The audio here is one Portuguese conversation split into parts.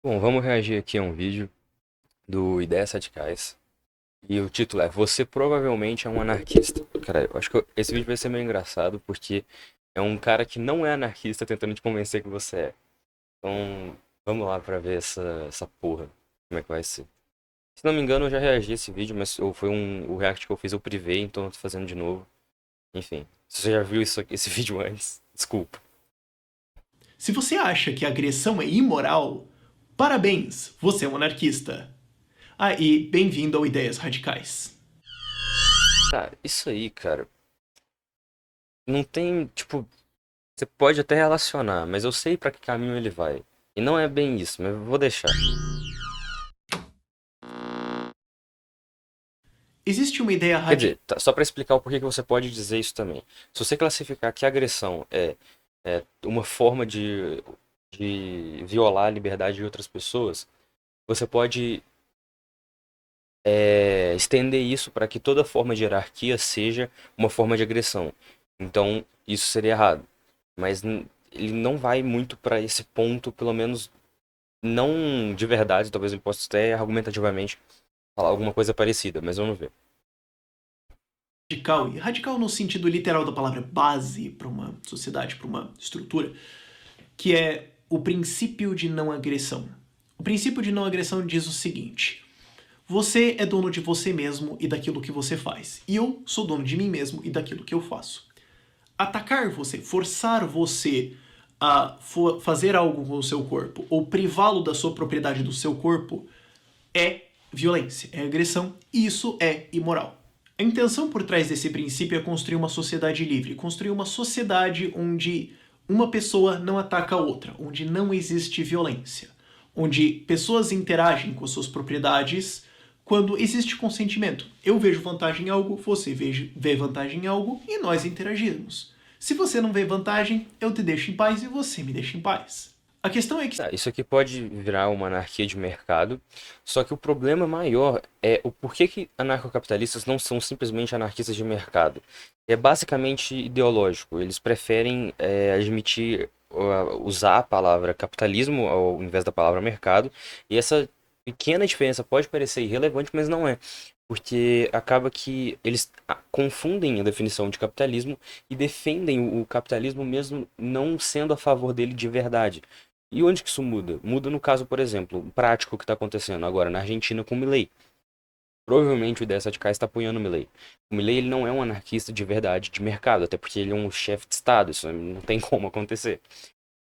Bom, vamos reagir aqui a um vídeo do Ideias Radicais. E o título é Você provavelmente é um anarquista. Cara, eu acho que esse vídeo vai ser meio engraçado porque é um cara que não é anarquista tentando te convencer que você é. Então, vamos lá pra ver essa porra. Como é que vai ser. Se não me engano, eu já reagi a esse vídeo, mas foi o react que eu fiz, eu privei, então eu tô fazendo de novo. Enfim, se você já viu esse vídeo antes, desculpa. Se você acha que a agressão é imoral, parabéns, você é um anarquista. Ah, e bem-vindo ao Ideias Radicais. Tá, isso aí, cara, não tem, tipo, você pode até relacionar, mas eu sei pra que caminho ele vai. E não é bem isso, mas eu vou deixar. Existe uma ideia Quer radical. dizer, só pra explicar o porquê que você pode dizer isso também. Se você classificar que agressão é uma forma de violar a liberdade de outras pessoas, você pode estender isso para que toda forma de hierarquia seja uma forma de agressão. Então, isso seria errado. Mas ele não vai muito para esse ponto, pelo menos não de verdade, talvez ele possa até argumentativamente falar alguma coisa parecida, mas vamos ver. E radical no sentido literal da palavra base para uma sociedade, para uma estrutura, que é o princípio de não agressão. O princípio de não agressão diz o seguinte: você é dono de você mesmo e daquilo que você faz, e eu sou dono de mim mesmo e daquilo que eu faço. Atacar você, forçar você a fazer algo com o seu corpo ou privá-lo da sua propriedade do seu corpo é violência, é agressão, e isso é imoral. A intenção por trás desse princípio é construir uma sociedade livre, construir uma sociedade onde uma pessoa não ataca a outra, onde não existe violência, onde pessoas interagem com suas propriedades quando existe consentimento. Eu vejo vantagem em algo, você vê vantagem em algo e nós interagimos. Se você não vê vantagem, eu te deixo em paz e você me deixa em paz. A questão é que Tá, isso aqui pode virar uma anarquia de mercado, só que o problema maior é o porquê que anarcocapitalistas não são simplesmente anarquistas de mercado. É basicamente ideológico. Eles preferem admitir, usar a palavra capitalismo ao invés da palavra mercado, e essa pequena diferença pode parecer irrelevante, mas não é. Porque acaba que eles confundem a definição de capitalismo e defendem o capitalismo mesmo não sendo a favor dele de verdade. E onde que isso muda? Muda no caso, por exemplo, o prático que está acontecendo agora na Argentina com o Milei. Provavelmente o Ideias Radicais está apoiando o Milei. O Milei ele não é um anarquista de verdade, de mercado, até porque ele é um chefe de Estado, isso não tem como acontecer.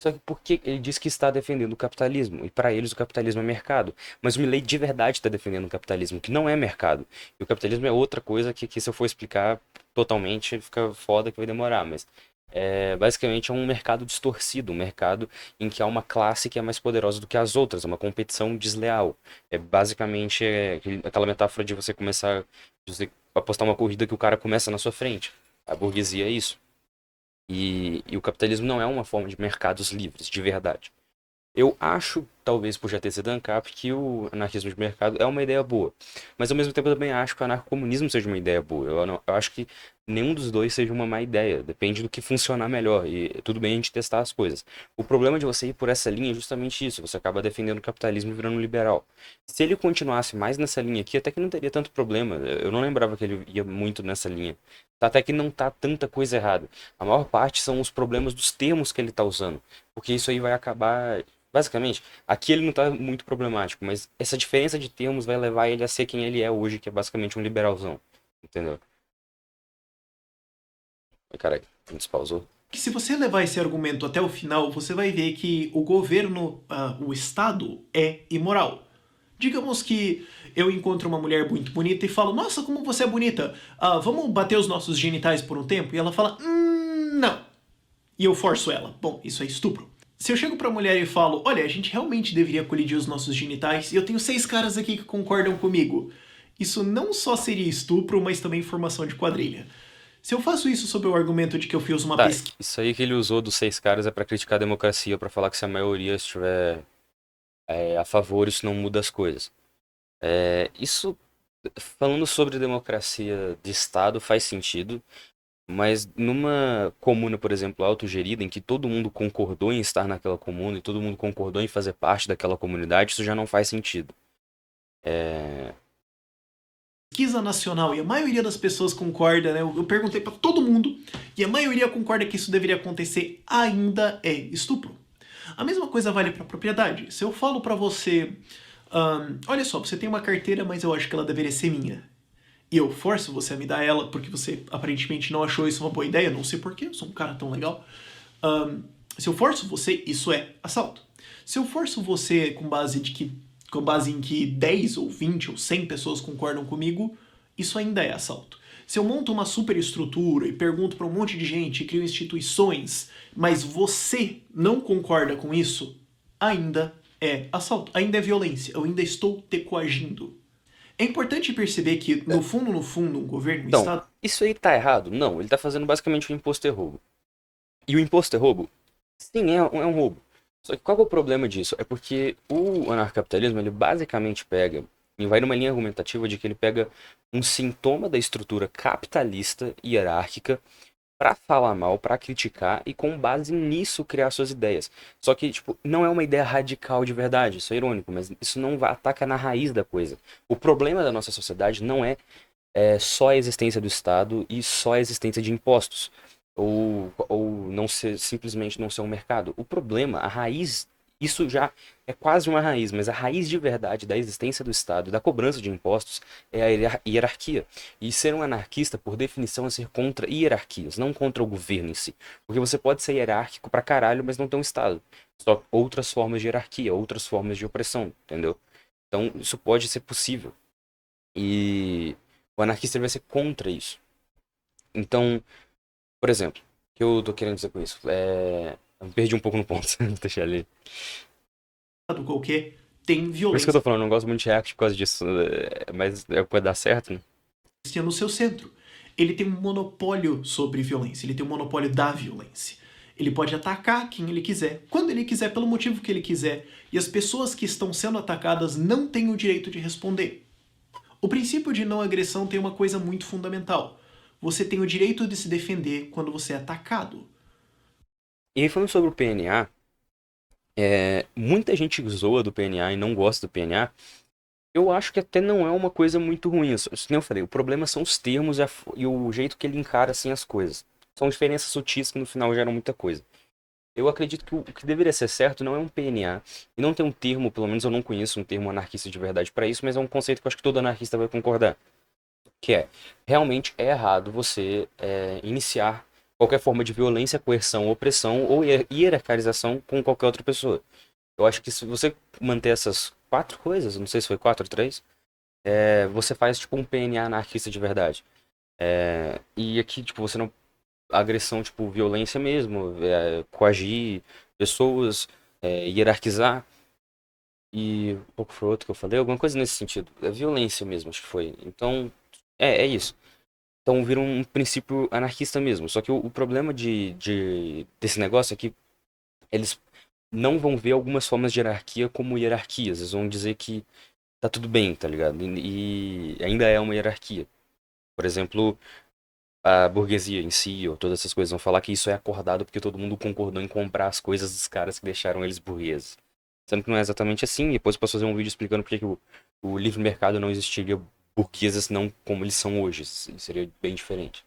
Só que por que ele diz que está defendendo o capitalismo? E para eles o capitalismo é mercado. Mas o Milei de verdade está defendendo o capitalismo, que não é mercado. E o capitalismo é outra coisa que se eu for explicar totalmente fica foda que vai demorar. Mas basicamente é um mercado distorcido, um mercado em que há uma classe que é mais poderosa do que as outras, é uma competição desleal. É basicamente aquela metáfora de você começar, de você apostar uma corrida que o cara começa na sua frente. A burguesia é isso. E o capitalismo não é uma forma de mercados livres, de verdade. Eu acho, talvez por já ter sido ANCAP, que o anarquismo de mercado é uma ideia boa. Mas ao mesmo tempo eu também acho que o anarcocomunismo seja uma ideia boa. Eu acho que nenhum dos dois seja uma má ideia. Depende do que funcionar melhor. E tudo bem a gente testar as coisas. O problema de você ir por essa linha é justamente isso. Você acaba defendendo o capitalismo e virando um liberal. Se ele continuasse mais nessa linha aqui, até que não teria tanto problema. Eu não lembrava que ele ia muito nessa linha. Até que não tá tanta coisa errada. A maior parte são os problemas dos termos que ele tá usando. Porque isso aí vai acabar. Basicamente, aqui ele não tá muito problemático, mas essa diferença de termos vai levar ele a ser quem ele é hoje, que é basicamente um liberalzão. Entendeu? Ai, caralho, me despausou. Que se você levar esse argumento até o final, você vai ver que o governo, o Estado, é imoral. Digamos que eu encontro uma mulher muito bonita e falo, nossa, como você é bonita, vamos bater os nossos genitais por um tempo? E ela fala, não. E eu forço ela. Bom, isso é estupro. Se eu chego pra mulher e falo, olha, a gente realmente deveria colidir os nossos genitais, e eu tenho 6 caras aqui que concordam comigo, isso não só seria estupro, mas também formação de quadrilha. Se eu faço isso sob o argumento de que eu fiz uma Tá, pesquisa. isso aí que ele usou dos seis caras é pra criticar a democracia, pra falar que se a maioria estiver a favor, isso não muda as coisas. Isso, falando sobre democracia de Estado, faz sentido, Mas numa comuna, por exemplo, autogerida, em que todo mundo concordou em estar naquela comuna e todo mundo concordou em fazer parte daquela comunidade, isso já não faz sentido. É... Pesquisa nacional e a maioria das pessoas concorda, né? Eu perguntei pra todo mundo e a maioria concorda que isso deveria acontecer, ainda é estupro. A mesma coisa vale pra propriedade. Se eu falo pra você, olha só, você tem uma carteira, mas eu acho que ela deveria ser minha. E eu forço você a me dar ela porque você aparentemente não achou isso uma boa ideia, não sei porquê, eu sou um cara tão legal. Se eu forço você, isso é assalto. Se eu forço você com base em que 10 ou 20 ou 100 pessoas concordam comigo, isso ainda é assalto. Se eu monto uma superestrutura e pergunto para um monte de gente e crio instituições, mas você não concorda com isso, ainda é assalto, ainda é violência, eu ainda estou te coagindo. É importante perceber que, no fundo, um governo, um Então, Estado, isso aí tá errado? Não, ele tá fazendo basicamente o imposto é roubo. E o imposto é roubo? Sim, é um roubo. Só que qual que é o problema disso? É porque o anarcapitalismo, ele basicamente pega, e vai numa linha argumentativa de que ele pega um sintoma da estrutura capitalista e hierárquica pra falar mal, pra criticar e com base nisso criar suas ideias. Só que, tipo, não é uma ideia radical de verdade, isso é irônico, mas isso não vai, ataca na raiz da coisa. O problema da nossa sociedade não é só a existência do Estado e só a existência de impostos. Ou não ser, simplesmente não ser um mercado. O problema, a raiz, isso já é quase uma raiz, mas a raiz de verdade da existência do Estado e da cobrança de impostos é a hierarquia. E ser um anarquista, por definição, é ser contra hierarquias, não contra o governo em si. Porque você pode ser hierárquico pra caralho, mas não ter um Estado. Só outras formas de hierarquia, outras formas de opressão, entendeu? Então, isso pode ser possível. E o anarquista ele vai ser contra isso. Então, por exemplo, o que eu tô querendo dizer com isso? Eu me perdi um pouco no ponto, deixa ali. qualquer tem Por isso que eu violência tô falando, eu não gosto muito de React por causa disso, mas é o que vai dar certo, né? no seu centro. Ele tem um monopólio sobre violência, ele tem um monopólio da violência. Ele pode atacar quem ele quiser, quando ele quiser, pelo motivo que ele quiser, e as pessoas que estão sendo atacadas não têm o direito de responder. O princípio de não agressão tem uma coisa muito fundamental. Você tem o direito de se defender quando você é atacado. E aí, falando sobre o PNA, muita gente zoa do PNA e não gosta do PNA. Eu acho que até não é uma coisa muito ruim. Nem eu falei, o problema são os termos e o jeito que ele encara assim as coisas. São diferenças sutis que no final geram muita coisa. Eu acredito que o que deveria ser certo não é um PNA. E não tem um termo, pelo menos eu não conheço um termo anarquista de verdade para isso, mas é um conceito que eu acho que todo anarquista vai concordar. Que realmente é errado você iniciar qualquer forma de violência, coerção, opressão ou hierarquização com qualquer outra pessoa. Eu acho que se você manter essas quatro coisas, não sei se foi quatro ou três, você faz tipo um PNA anarquista de verdade. E aqui, tipo, você não. Agressão, tipo, violência mesmo, coagir pessoas, hierarquizar. E um pouco foi outro que eu falei, alguma coisa nesse sentido. É violência mesmo, acho que foi. Então, é isso. Então vira um princípio anarquista mesmo. Só que o problema desse negócio é que eles não vão ver algumas formas de hierarquia como hierarquias. Eles vão dizer que tá tudo bem, tá ligado? E ainda é uma hierarquia. Por exemplo, a burguesia em si, ou todas essas coisas, vão falar que isso é acordado porque todo mundo concordou em comprar as coisas dos caras que deixaram eles burgueses. Sendo que não é exatamente assim. Depois eu posso fazer um vídeo explicando por que o livre mercado não existiria burguesas não como eles são hoje. Seria bem diferente.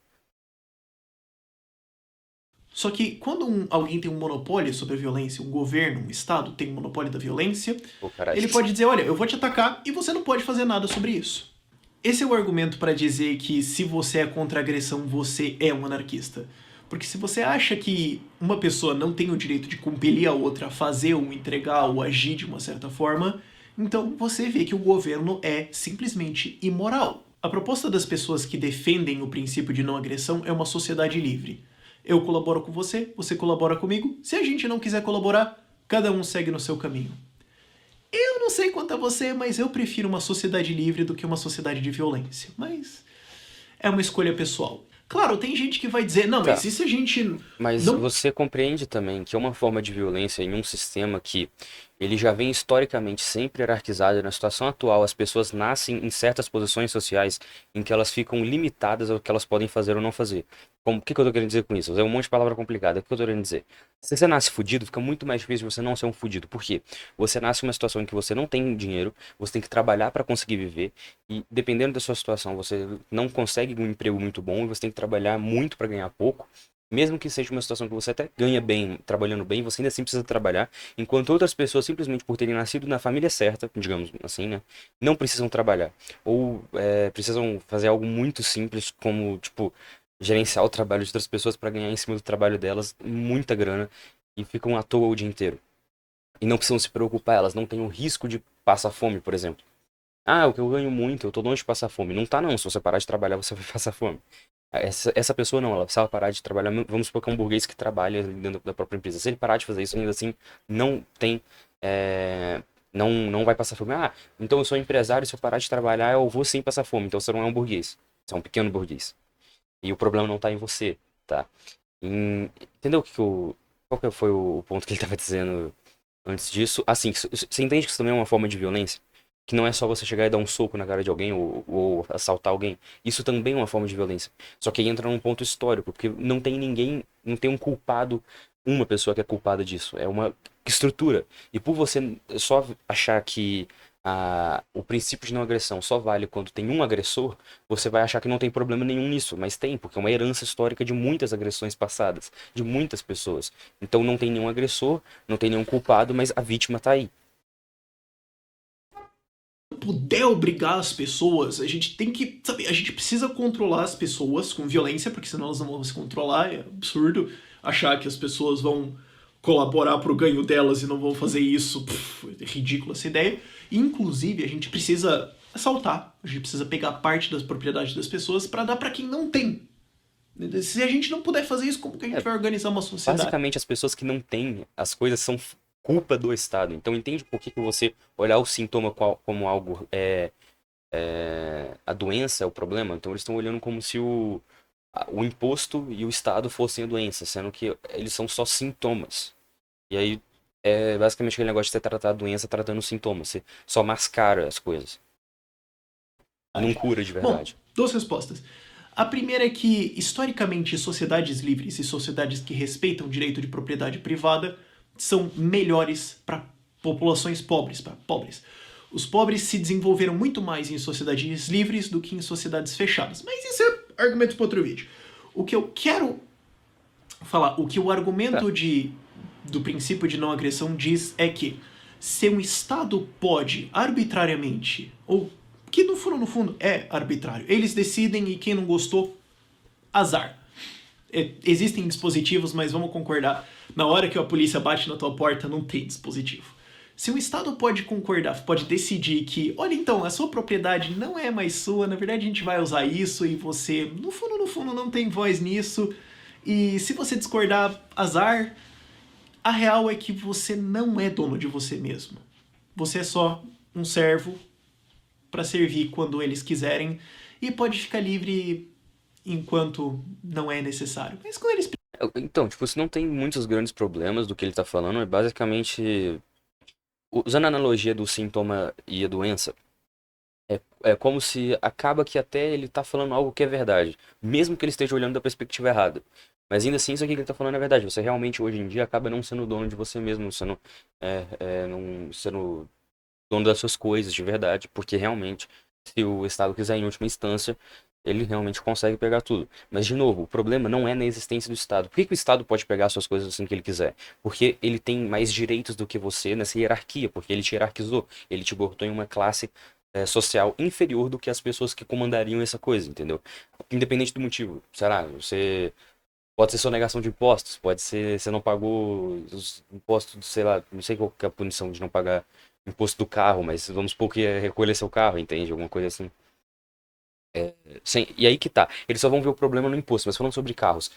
Só que quando alguém tem um monopólio sobre a violência, um governo, um Estado tem um monopólio da violência, Pô, caralho. ele pode dizer, olha, eu vou te atacar e você não pode fazer nada sobre isso. Esse é o argumento para dizer que se você é contra a agressão, você é um anarquista. Porque se você acha que uma pessoa não tem o direito de compelir a outra a fazer ou entregar ou agir de uma certa forma, então você vê que o governo é simplesmente imoral. A proposta das pessoas que defendem o princípio de não agressão é uma sociedade livre. Eu colaboro com você, você colabora comigo. Se a gente não quiser colaborar, cada um segue no seu caminho. Eu não sei quanto a você, mas eu prefiro uma sociedade livre do que uma sociedade de violência. Mas é uma escolha pessoal. Claro, tem gente que vai dizer, não, Tá, mas e se a gente mas não... você compreende também que é uma forma de violência em um sistema que ele já vem historicamente sempre hierarquizado. Na situação atual, as pessoas nascem em certas posições sociais em que elas ficam limitadas ao que elas podem fazer ou não fazer. Como, o que que eu tô querendo dizer com isso? Usei um monte de palavra complicada. O que eu tô querendo dizer? Se você nasce fudido, fica muito mais difícil você não ser um fudido. Por quê? Você nasce em uma situação em que você não tem dinheiro, você tem que trabalhar para conseguir viver, e dependendo da sua situação, você não consegue um emprego muito bom e você tem que trabalhar muito para ganhar pouco. Mesmo que seja uma situação que você até ganha bem, trabalhando bem, você ainda assim precisa trabalhar, enquanto outras pessoas, simplesmente por terem nascido na família certa, digamos assim, né, não precisam trabalhar. Ou precisam fazer algo muito simples, como, tipo, gerenciar o trabalho de outras pessoas para ganhar em cima do trabalho delas muita grana, e ficam à toa o dia inteiro. E não precisam se preocupar, elas não têm o risco de passar fome, por exemplo. Ah, o que eu ganho muito, eu tô longe de passar fome. Não tá não, se você parar de trabalhar, você vai passar fome. Essa pessoa não, ela precisava parar de trabalhar. Vamos supor que é um burguês que trabalha dentro da própria empresa. Se ele parar de fazer isso, ainda assim, não tem. Não vai passar fome. Ah, então eu sou empresário, se eu parar de trabalhar, eu vou sim passar fome. Então você não é um burguês. Você é um pequeno burguês. E o problema não tá em você, tá? Entendeu o que que qual que foi o ponto que ele tava dizendo antes disso? Assim, você entende que isso também é uma forma de violência? Que não é só você chegar e dar um soco na cara de alguém ou assaltar alguém. Isso também é uma forma de violência. Só que aí entra num ponto histórico, porque não tem ninguém, não tem um culpado, uma pessoa que é culpada disso. É uma estrutura. E por você só achar que o princípio de não agressão só vale quando tem um agressor, você vai achar que não tem problema nenhum nisso. Mas tem, porque é uma herança histórica de muitas agressões passadas, de muitas pessoas. Então não tem nenhum agressor, não tem nenhum culpado, mas a vítima tá aí. Puder obrigar as pessoas, a gente tem que, sabe, a gente precisa controlar as pessoas com violência, porque senão elas não vão se controlar, é absurdo achar que as pessoas vão colaborar pro ganho delas e não vão fazer isso, é ridícula essa ideia. Inclusive, a gente precisa assaltar, a gente precisa pegar parte das propriedades das pessoas para dar para quem não tem. Se a gente não puder fazer isso, como que a gente É, vai organizar uma sociedade? basicamente, as pessoas que não têm as coisas são culpa do Estado. Então, entende por que que você olhar o sintoma como algo a doença é o problema? Então, eles estão olhando como se o imposto e o Estado fossem a doença, sendo que eles são só sintomas. E aí, é basicamente aquele negócio de você tratar a doença tratando os sintomas. Você só mascara as coisas. Não cura de Bom, verdade. duas respostas. A primeira é que, historicamente, sociedades livres e sociedades que respeitam o direito de propriedade privada são melhores para populações pobres, para pobres. Os pobres se desenvolveram muito mais em sociedades livres do que em sociedades fechadas. Mas isso é argumento para outro vídeo. O que eu quero falar, o que o Tá. argumento do princípio de não agressão diz é que se um Estado pode arbitrariamente, ou que no fundo é arbitrário, eles decidem e quem não gostou, azar. Existem dispositivos, mas vamos concordar, na hora que a polícia bate na tua porta não tem dispositivo. Se o Estado pode concordar, pode decidir que, olha então, a sua propriedade não é mais sua, na verdade a gente vai usar isso e você, no fundo, não tem voz nisso, e se você discordar, azar, a real é que você não é dono de você mesmo. Você é só um servo para servir quando eles quiserem e pode ficar livre enquanto não é necessário. Mas quando eles Então, tipo, se não tem muitos grandes problemas do que ele tá falando, é basicamente, usando a analogia do sintoma e a doença, é como se acaba que até ele tá falando algo que é verdade, mesmo que ele esteja olhando da perspectiva errada. Mas ainda assim, isso aqui que ele tá falando é verdade. Você realmente, hoje em dia, acaba não sendo dono de você mesmo, não sendo dono das suas coisas de verdade, porque realmente, se o Estado quiser, em última instância, ele realmente consegue pegar tudo. Mas, de novo, o problema não é na existência do Estado. Por que que o Estado pode pegar suas coisas assim que ele quiser? Porque ele tem mais direitos do que você nessa hierarquia, porque ele te hierarquizou, ele te botou em uma classe social inferior do que as pessoas que comandariam essa coisa, entendeu? Independente do motivo. Será? Você pode ser sonegação de impostos, pode ser você não pagou os impostos, sei lá, não sei qual que é a punição de não pagar imposto do carro, mas vamos supor que é recolher seu carro, entende? Alguma coisa assim. E aí que tá. Eles só vão ver o problema no imposto, mas falando sobre carros.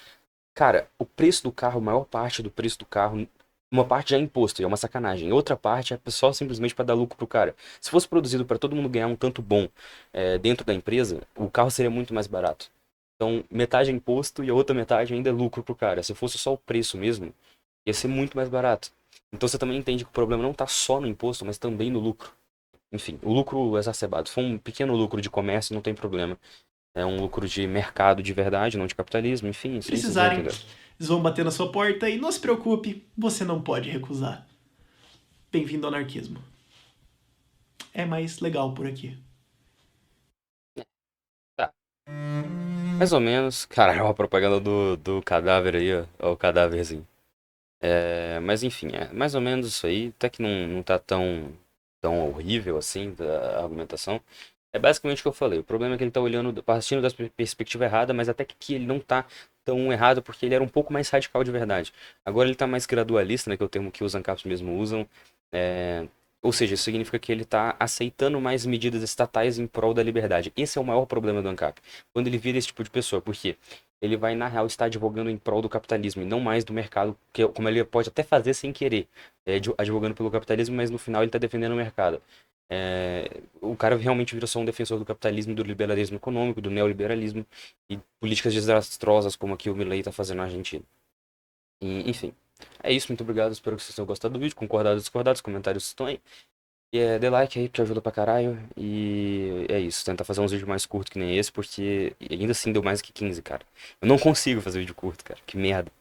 Cara, o preço do carro, a maior parte do preço do carro, uma parte já é imposto, e é uma sacanagem. Outra parte é só simplesmente para dar lucro pro cara. Se fosse produzido para todo mundo ganhar um tanto bom dentro da empresa, o carro seria muito mais barato. Então, metade é imposto e a outra metade ainda é lucro pro cara. Se fosse só o preço mesmo, ia ser muito mais barato. Então você também entende que o problema não está só no imposto, mas também no lucro. Enfim, o lucro exacerbado. Se for um pequeno lucro de comércio, não tem problema. É um lucro de mercado de verdade, não de capitalismo. Enfim, isso aí vocês vão Precisarem, entender. eles vão bater na sua porta e não se preocupe, você não pode recusar. Bem-vindo ao anarquismo. É mais legal por aqui. Tá. Mais ou menos. Caralho, a propaganda do cadáver aí, ó. Ó, o cadáverzinho. Mas enfim, mais ou menos isso aí. Até que não tá tão horrível assim da argumentação. É basicamente o que eu falei. O problema é que ele tá olhando, partindo da perspectiva errada, mas até que aqui ele não tá tão errado porque ele era um pouco mais radical de verdade. Agora ele tá mais gradualista, né, que é o termo que os ANCAPs mesmo usam. É, ou seja, isso significa que ele tá aceitando mais medidas estatais em prol da liberdade. Esse é o maior problema do ANCAP. Quando ele vira esse tipo de pessoa. Por quê? Ele vai, na real, estar advogando em prol do capitalismo e não mais do mercado, como ele pode até fazer sem querer, advogando pelo capitalismo, mas no final ele está defendendo o mercado. O cara realmente vira só um defensor do capitalismo, do liberalismo econômico, do neoliberalismo e políticas desastrosas como a que o Milei está fazendo na Argentina. Enfim, é isso. Muito obrigado. Espero que vocês tenham gostado do vídeo. Concordado ou discordado, os comentários estão aí. E dê like aí, que ajuda pra caralho. E é isso. Tentar fazer uns vídeos mais curtos que nem esse, porque ainda assim deu mais que 15, cara. Eu não consigo fazer vídeo curto, cara. Que merda.